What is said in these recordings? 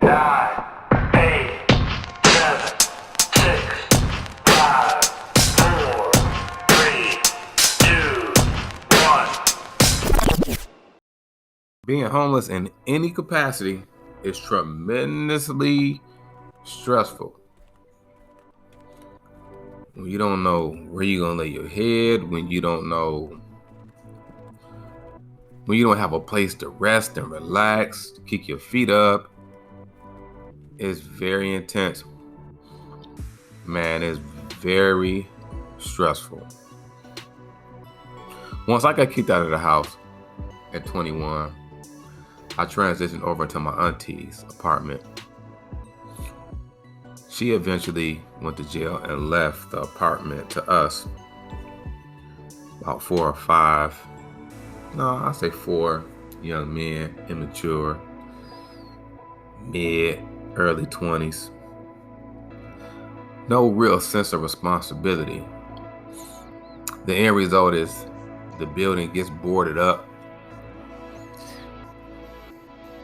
9, 8, 7, 6, 5, 4, 3, 2, 1. Being homeless in any capacity is tremendously stressful. When you don't know where you're going to lay your head, when you don't have a place to rest and relax, to kick your feet up, it's very intense. Man, it's very stressful. Once I got kicked out of the house at 21, I transitioned over to my auntie's apartment. She eventually went to jail and left the apartment to us. About 4 or 5, I'll say 4 young men, immature, early 20s. No real sense of responsibility. The end result is the building gets boarded up,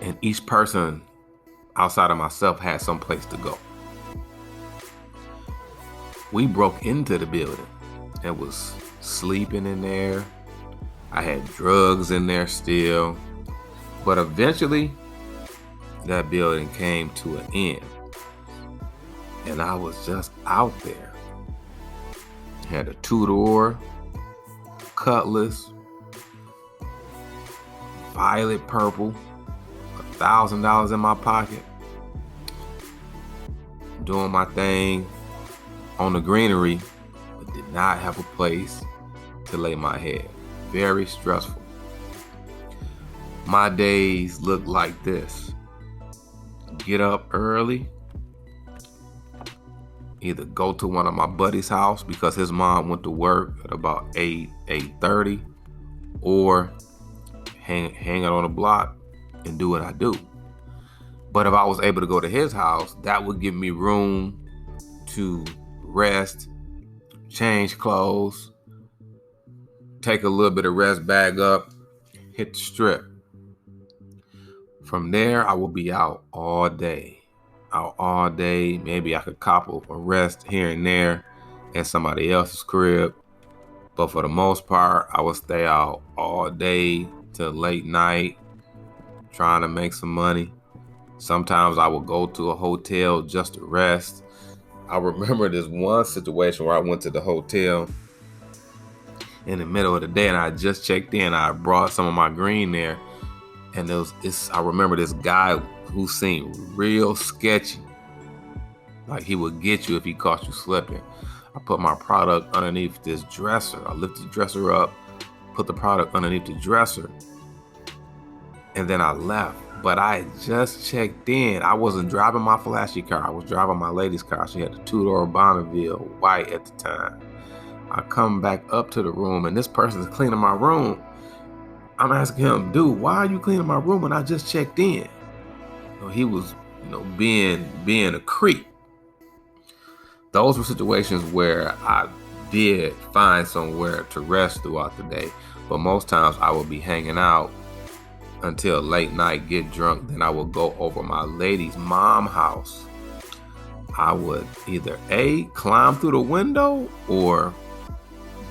and each person outside of myself had some place to go. We broke into the building and was sleeping in there. I had drugs in there still. But eventually, that building came to an end. And I was just out there. Had a 2-door, cutlass, violet purple, $1,000 in my pocket. Doing my thing on the greenery, but did not have a place to lay my head. Very stressful. My days look like this. Get up early, either go to one of my buddy's house because his mom went to work at about 8:30, or hang out on the block and do what I do. But if I was able to go to his house, that would give me room to rest, change clothes, take a little bit of rest bag up, hit the strip. From there, I will be out all day. Maybe I could cop a rest here and there at somebody else's crib. But for the most part, I would stay out all day till late night, trying to make some money. Sometimes I would go to a hotel just to rest. I remember this one situation where I went to the hotel in the middle of the day and I just checked in. I brought some of my green there, and I remember this guy who seemed real sketchy. Like he would get you if he caught you slipping. I put my product underneath this dresser. I lifted the dresser up, put the product underneath the dresser, and then I left. But I had just checked in. I wasn't driving my flashy car. I was driving my lady's car. She had a 2-door Bonneville, white at the time. I come back up to the room, and this person is cleaning my room. I'm asking him, dude, why are you cleaning my room when I just checked in? He was, being a creep. Those were situations where I did find somewhere to rest throughout the day. But most times I would be hanging out until late night, get drunk. Then I would go over my lady's mom's house. I would either A, climb through the window, or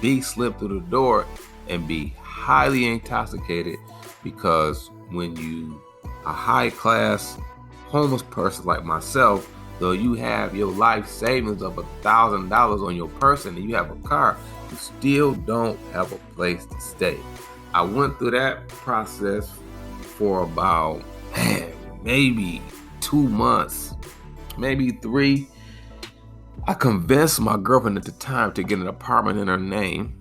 B, slip through the door and be highly intoxicated, because when you a high class homeless person like myself, though you have your life savings of $1,000 on your person and you have a car, you still don't have a place to stay. I went through that process for about maybe 2 months, maybe 3. I convinced my girlfriend at the time to get an apartment in her name,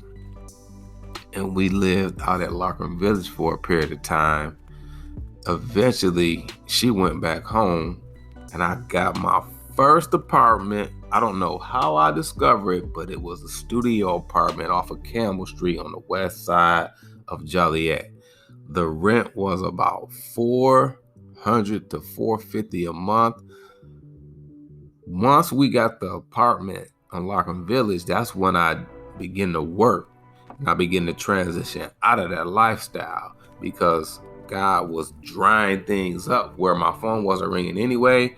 and we lived out at 𝐼𝐸 Village for a period of time. Eventually, she went back home, and I got my first apartment. I don't know how I discovered it, but it was a studio apartment off of Campbell Street on the west side of Joliet. The rent was about $400 to $450 a month. Once we got the apartment on 𝐼𝐸 Village, that's when I began to work. And I began to transition out of that lifestyle, because God was drying things up where my phone wasn't ringing anyway.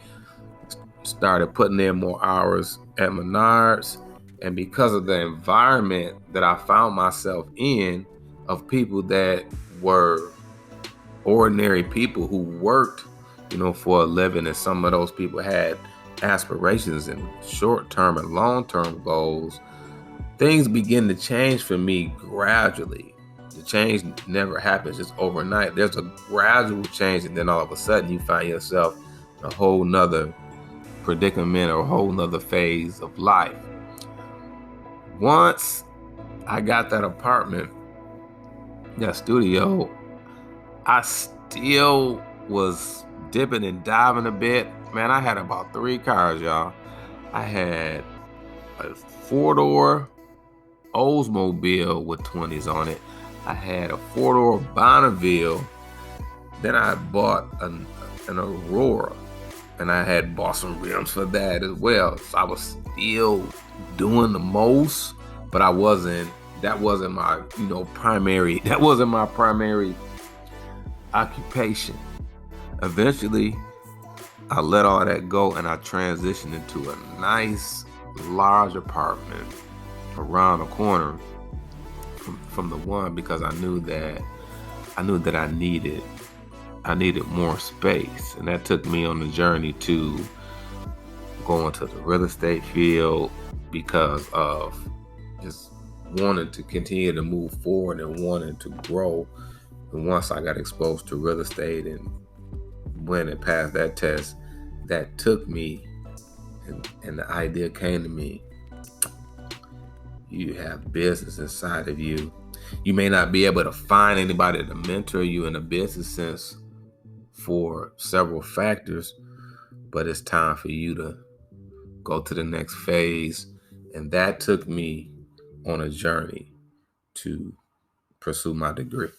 Started putting in more hours at Menards. And because of the environment that I found myself in, of people that were ordinary people who worked, for a living, and some of those people had aspirations and short-term and long-term goals, things begin to change for me gradually. The change never happens just overnight. There's a gradual change, and then all of a sudden you find yourself in a whole nother predicament or a whole nother phase of life. Once I got that apartment, that studio, I still was dipping and diving a bit. Man, I had about 3 cars, y'all. I had a 4-door Oldsmobile with 20s on it. I had a 4-door Bonneville. Then I bought an Aurora, and I had bought some rims for that as well. So I was still doing the most, but that wasn't my, primary occupation. Eventually, I let all that go and I transitioned into a nice, large apartment around the corner from the one, because I knew that I needed more space, and that took me on the journey to go into the real estate field because of just wanting to continue to move forward and wanting to grow. And once I got exposed to real estate and when it passed that test, that took me, and the idea came to me: you have business inside of you. You may not be able to find anybody to mentor you in a business sense for several factors, but it's time for you to go to the next phase. And that took me on a journey to pursue my degree.